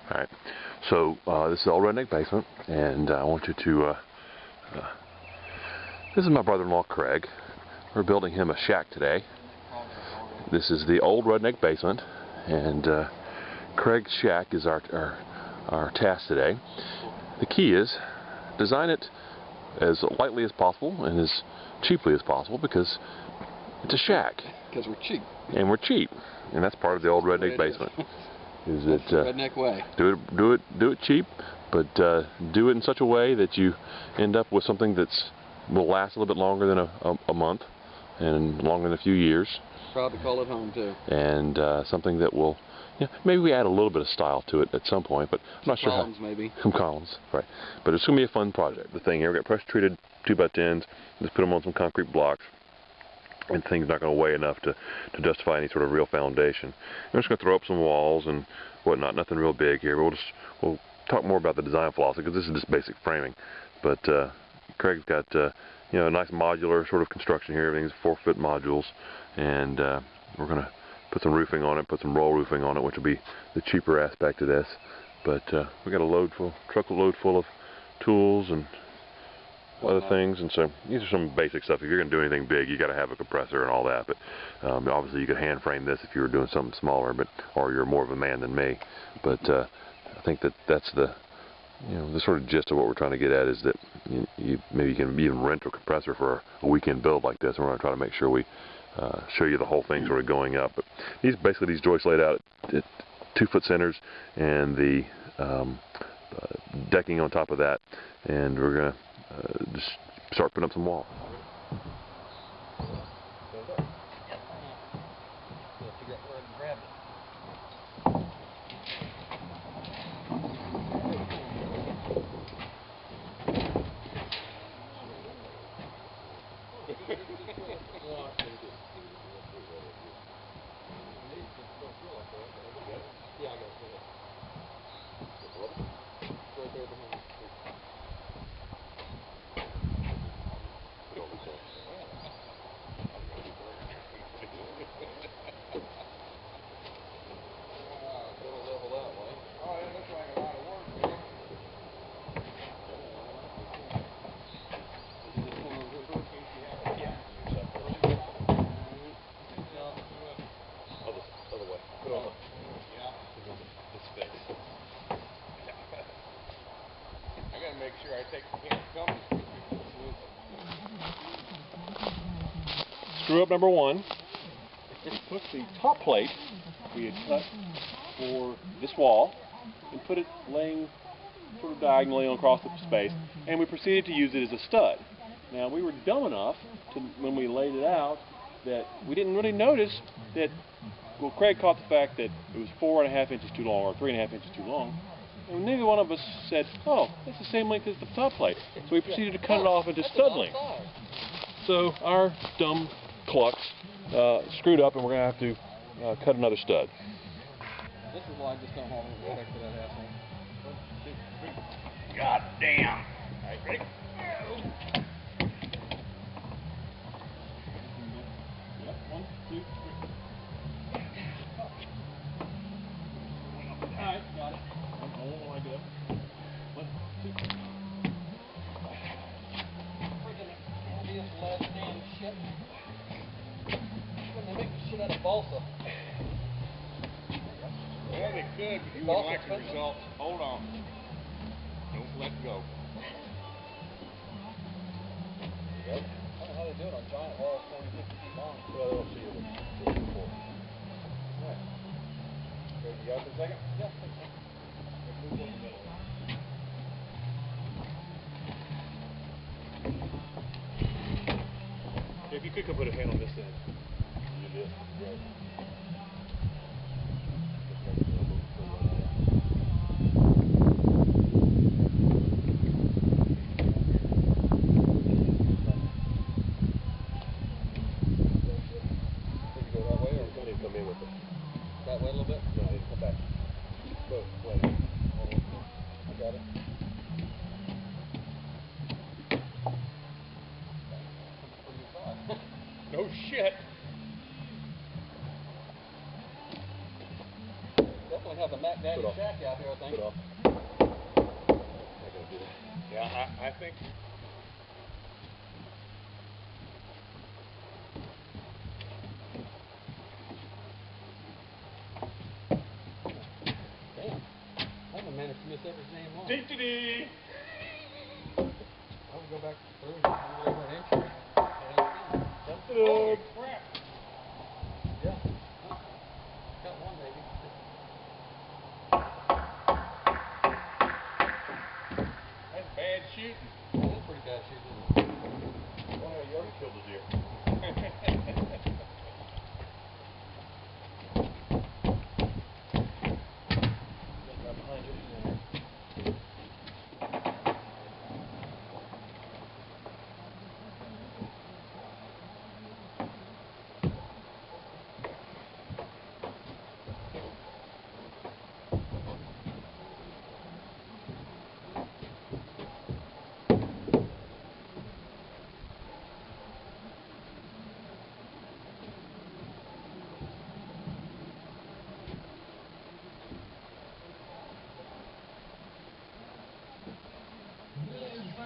Alright, so this is the Old Redneck Basement, and I want you to, this is my brother-in-law Craig. We're building him a shack today. This is the Old Redneck Basement, and Craig's shack is our task today. The key is, design it as lightly as possible and as cheaply as possible, because it's a shack. Because we're cheap. And we're cheap, and that's part of the Old Redneck Basement. Is it redneck way? Do it cheap, but do it in such a way that you end up with something that's will last a little bit longer than a month, and longer than a few years. Probably call it home too. And something that will, maybe we add a little bit of style to it at some point, but I'm not sure how. Columns maybe. Some columns, right? But it's gonna be a fun project. The thing here, we got pressure treated 2x10s. Just put them on some concrete blocks. And things not going to weigh enough to justify any sort of real foundation. I'm just going to throw up some walls and whatnot. Nothing real big here. We'll talk more about the design philosophy, because this is just basic framing. But Craig's got a nice modular sort of construction here. Everything's 4-foot modules, and we're going to put some roofing on it, put some roll roofing on it, which will be the cheaper aspect of this. But we got a truckload full of tools and other things, and so these are some basic stuff. If you're going to do anything big, you got to have a compressor and all that. But obviously, you could hand frame this if you were doing something smaller, or you're more of a man than me. But I think that's the sort of gist of what we're trying to get at, is that maybe you can even rent a compressor for a weekend build like this. And we're going to try to make sure we show you the whole thing sort of going up. But basically these joists laid out at 2-foot centers, and the decking on top of that, and we're going to just start putting up some walls. Make sure I take the can company. Screw up number 1. Put the top plate we had cut for this wall and put it laying sort of diagonally across the space, and we proceeded to use it as a stud. Now, we were dumb enough to, when we laid it out, that we didn't really notice that, well, Craig caught the fact that it was 4.5 inches too long, or 3.5 inches too long. And neither one of us said, oh, that's the same length as the top plate. So we proceeded to cut it off into stud length. So our dumb clucks screwed up, and we're going to have to cut another stud. This is why I just don't have any respect for that asshole. 1, 2, 3. God damn. All right, ready? Yep, 1, 2, 3. All right, got it. Oh, I do. 1, 2. Freaking heaviest last damn shit. When they make the shit out of balsa. Well, they could, but you wouldn't like the results. Hold on. Don't let go. Yep. I don't know how they do it on giant walls 40, 50 feet long. Well, they'll see it. Right. Okay, you got it for a second? Yeah. Move in the middle. If you could put a hand on this end. You do this. Right. That way a little bit? No, I come back. Both ways. I got it. No shit. Definitely have the Mac daddy shack out here, I think. Put off. Not gonna do that. Yeah, I think. Damn. I haven't managed to miss every damn one. Dee-dee-dee. I would go back through and move it over an inch. Holy crap. Yeah. Got one maybe. That's bad shooting. That is pretty bad shooting. Well, you already killed a deer. Right behind you.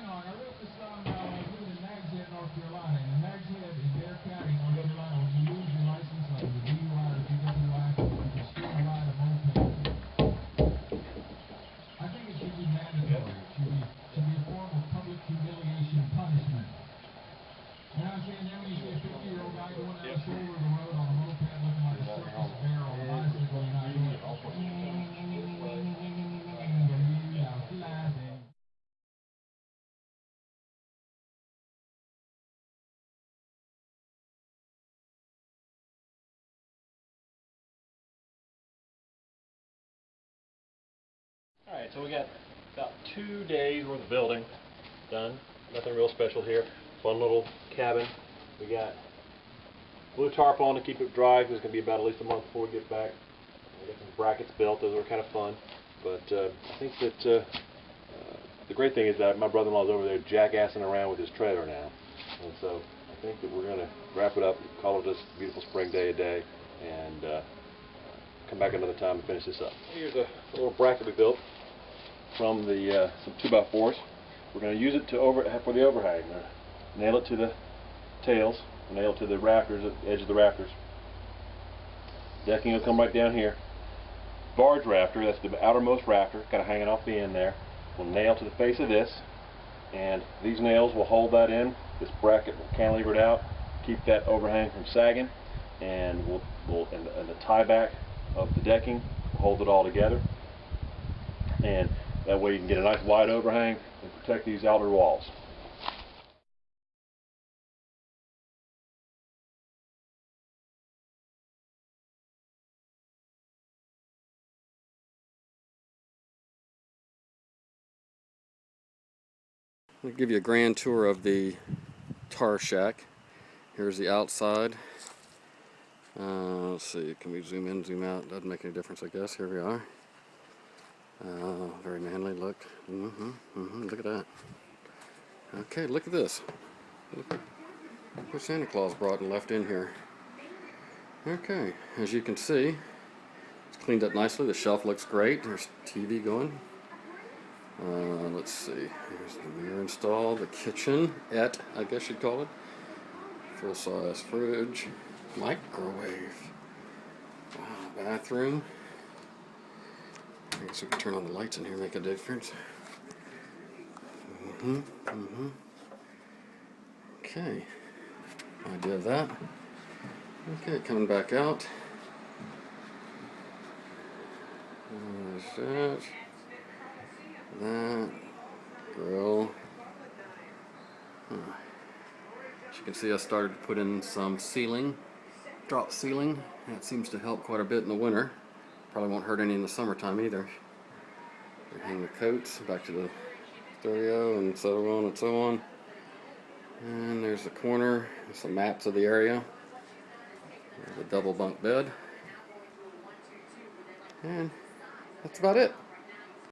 I wrote this song living in Nags Head, North Carolina. And in Nags Head, in Dare County, North Carolina, when you lose your license, like the DUI or DWI, you can still ride a moped. I think it should be mandatory. It should be a form of public humiliation punishment. You know what I'm saying? Then when you see a 50-year-old guy going down the shoulder of the road on a moped looking like a circus bear on a bicycle, you're not doing it. Alright, so we got about 2 days worth of building done. Nothing real special here. Fun little cabin. We got blue tarp on to keep it dry because it's going to be about at least a month before we get back. We got some brackets built. Those are kind of fun. But I think that the great thing is that my brother-in-law is over there jackassing around with his trailer now. And so I think that we're going to wrap it up, call it this beautiful spring day a day, and come back another time and finish this up. Here's a little bracket we built from the some 2x4s. We're going to use it to for the overhang. Nail it to the tails, nail it to the rafters, at the edge of the rafters. Decking will come right down here. Barge rafter, that's the outermost rafter, kind of hanging off the end there. We'll nail to the face of this, and these nails will hold that in. This bracket will cantilever it out, keep that overhang from sagging, and and the tie back of the decking will hold it all together. And that way you can get a nice wide overhang and protect these outer walls. I'll give you a grand tour of the tar shack. Here's the outside. Let's see, can we zoom in, zoom out? Doesn't make any difference, I guess. Here we are. Very manly look. Look at that. Okay, look at this. Look what Santa Claus brought and left in here. Okay, as you can see, it's cleaned up nicely. The shelf looks great. There's TV going. Let's see. Here's the mirror installed. The kitchenette, I guess you'd call it. Full-size fridge. Microwave. Wow, bathroom. I guess we can turn on the lights in here and make a difference. Okay. Idea of that. Okay, coming back out. There's that. Grill. As you can see, I started to put in some ceiling, drop ceiling. That seems to help quite a bit in the winter. Probably won't hurt any in the summertime either. Hang the coats back to the stereo and so on and so on. And there's the corner, some maps of the area. There's a double bunk bed. And that's about it.